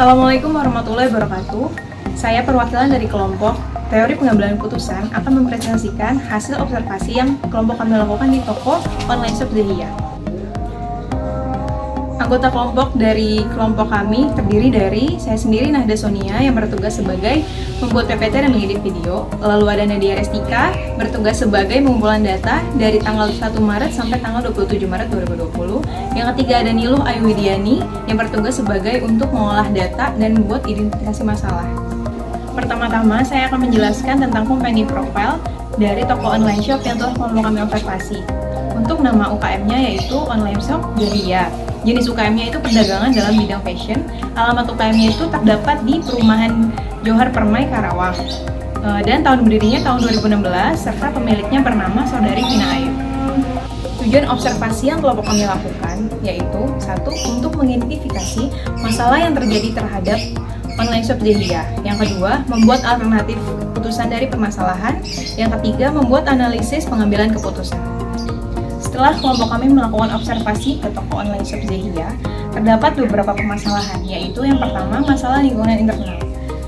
Assalamualaikum warahmatullahi wabarakatuh. Saya perwakilan dari kelompok Teori Pengambilan Keputusan akan mempresentasikan hasil observasi yang kelompok kami lakukan di toko online shop Zehia. Anggota kelompok dari kelompok kami terdiri dari saya sendiri, Nahda Sonia, yang bertugas sebagai membuat PPT dan mengedit video. Lalu ada Nadia Restika, bertugas sebagai pengumpulan data dari tanggal 1 Maret sampai tanggal 27 Maret 2020. Yang ketiga ada Niluh Ayu Widiani, yang bertugas sebagai untuk mengolah data dan membuat identifikasi masalah. Pertama-tama, saya akan menjelaskan tentang company profile dari toko online shop yang telah kami observasi. Untuk nama UKM-nya yaitu online shop Zehia. Jenis UKM-nya itu perdagangan dalam bidang fashion. Alamat UKM-nya itu terdapat di Perumahan Johar Permai, Karawang. Dan tahun berdirinya tahun 2016, serta pemiliknya bernama Saudari Vina Ayu. Tujuan observasi yang kelompok kami lakukan yaitu satu, untuk mengidentifikasi masalah yang terjadi terhadap online shop Zehia. Yang kedua, membuat alternatif keputusan dari permasalahan. Yang ketiga, membuat analisis pengambilan keputusan. Setelah kelompok kami melakukan observasi ke toko online shop Zehia, terdapat beberapa permasalahan, yaitu yang pertama, masalah lingkungan internal.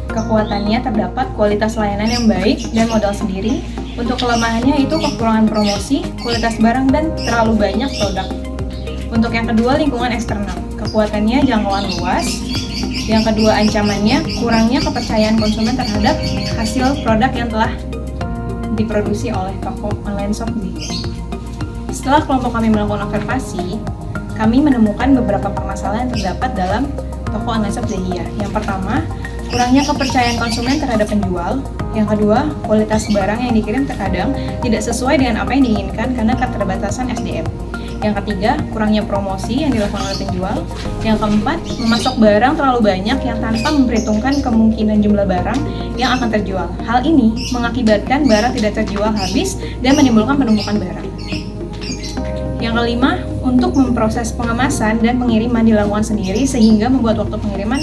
Kekuatannya terdapat kualitas layanan yang baik dan modal sendiri. Untuk kelemahannya itu kekurangan promosi, kualitas barang, dan terlalu banyak produk. Untuk yang kedua, lingkungan eksternal. Kekuatannya jangkauan luas. Yang kedua, ancamannya kurangnya kepercayaan konsumen terhadap hasil produk yang telah diproduksi oleh toko online shop Zehia. Setelah kelompok kami melakukan observasi, kami menemukan beberapa permasalahan yang terdapat dalam toko online shop Zehia. Yang pertama, kurangnya kepercayaan konsumen terhadap penjual. Yang kedua, kualitas barang yang dikirim terkadang tidak sesuai dengan apa yang diinginkan karena keterbatasan SDM. Yang ketiga, kurangnya promosi yang dilakukan oleh penjual. Yang keempat, memasok barang terlalu banyak yang tanpa memperhitungkan kemungkinan jumlah barang yang akan terjual. Hal ini mengakibatkan barang tidak terjual habis dan menimbulkan penumpukan barang. Yang kelima, untuk memproses pengemasan dan pengiriman dilakukan sendiri sehingga membuat waktu pengiriman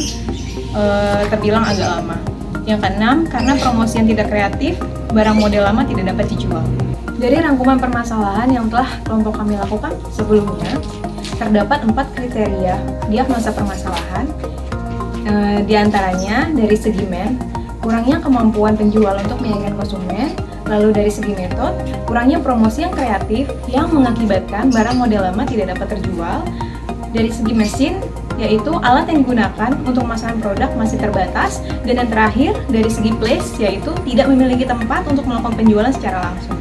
terbilang agak lama. Yang keenam, karena promosi yang tidak kreatif, barang model lama tidak dapat dijual. Dari rangkuman permasalahan yang telah kelompok kami lakukan sebelumnya, terdapat 4 kriteria diagnosa permasalahan. Di antaranya dari segi kurangnya kemampuan penjual untuk meyakinkan konsumen. Lalu dari segi metode, kurangnya promosi yang kreatif yang mengakibatkan barang model lama tidak dapat terjual. Dari segi mesin, yaitu alat yang digunakan untuk pemasaran produk masih terbatas. Dan yang terakhir, dari segi place, yaitu tidak memiliki tempat untuk melakukan penjualan secara langsung.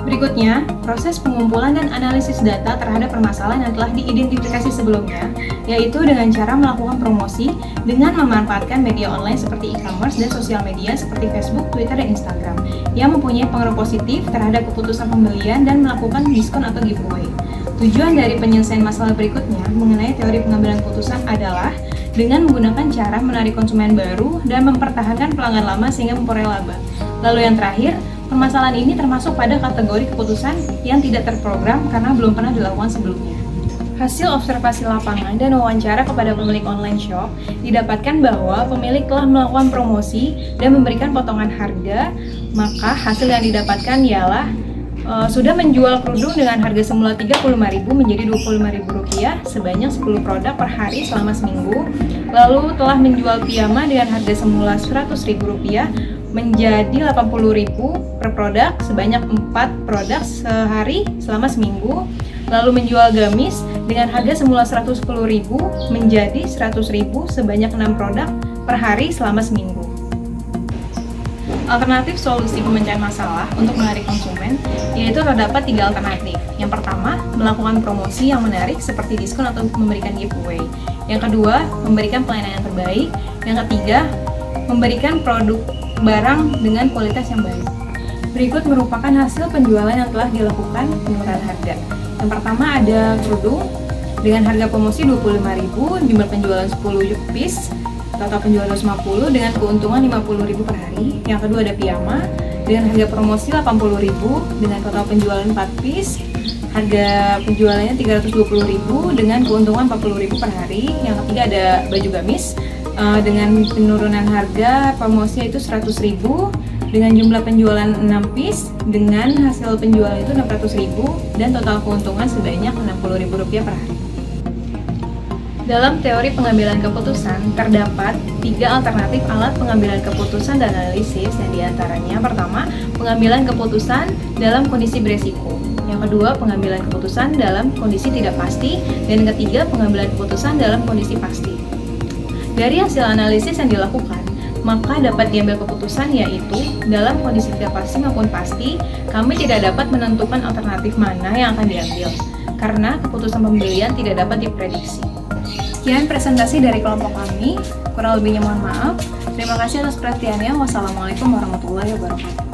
Berikutnya, proses pengumpulan dan analisis data terhadap permasalahan yang telah diidentifikasi sebelumnya, yaitu dengan cara melakukan promosi dengan memanfaatkan media online seperti e-commerce dan sosial media seperti Facebook, Twitter, dan Instagram, yang mempunyai pengaruh positif terhadap keputusan pembelian dan melakukan diskon atau giveaway. Tujuan dari penyelesaian masalah berikutnya mengenai teori pengambilan keputusan adalah dengan menggunakan cara menarik konsumen baru dan mempertahankan pelanggan lama sehingga memperoleh laba. Lalu yang terakhir, permasalahan ini termasuk pada kategori keputusan yang tidak terprogram karena belum pernah dilakukan sebelumnya. Hasil observasi lapangan dan wawancara kepada pemilik online shop didapatkan bahwa pemilik telah melakukan promosi dan memberikan potongan harga, maka hasil yang didapatkan ialah sudah menjual kerudung dengan harga semula Rp35.000 menjadi Rp25.000 sebanyak 10 produk per hari selama seminggu. Lalu telah menjual piyama dengan harga semula Rp100.000 menjadi Rp80.000 per produk sebanyak 4 produk sehari selama seminggu. Lalu menjual gamis dengan harga semula Rp110.000 menjadi Rp100.000 sebanyak 6 produk per hari selama seminggu. Alternatif solusi pemecahan masalah untuk menarik konsumen yaitu terdapat 3 alternatif. Yang pertama, melakukan promosi yang menarik seperti diskon atau memberikan giveaway. Yang kedua, memberikan pelayanan yang terbaik. Yang ketiga, memberikan produk barang dengan kualitas yang baik. Berikut merupakan hasil penjualan yang telah dilakukan penurunan harga. Yang pertama ada kerudung dengan harga promosi Rp25.000, jumlah penjualan 10 piece, total penjualan 250 dengan keuntungan Rp50.000 per hari. Yang kedua ada piyama dengan harga promosi Rp80.000 dengan total penjualan 4 piece, harga penjualannya Rp320.000 dengan keuntungan Rp40.000 per hari. Yang ketiga ada baju gamis dengan penurunan harga promosi itu Rp100.000 dengan jumlah penjualan 6 piece dengan hasil penjualan itu Rp600.000 dan total keuntungan sebanyak Rp60.000 per hari. Dalam teori pengambilan keputusan, terdapat 3 alternatif alat pengambilan keputusan dan analisis, yang diantaranya pertama, pengambilan keputusan dalam kondisi beresiko, yang kedua, pengambilan keputusan dalam kondisi tidak pasti, dan yang ketiga, pengambilan keputusan dalam kondisi pasti. Dari hasil analisis yang dilakukan, maka dapat diambil keputusan yaitu dalam kondisi tidak pasti maupun pasti, kami tidak dapat menentukan alternatif mana yang akan diambil, karena keputusan pembelian tidak dapat diprediksi. Sekian presentasi dari kelompok kami, kurang lebihnya mohon maaf. Terima kasih atas perhatiannya. Wassalamualaikum warahmatullahi wabarakatuh.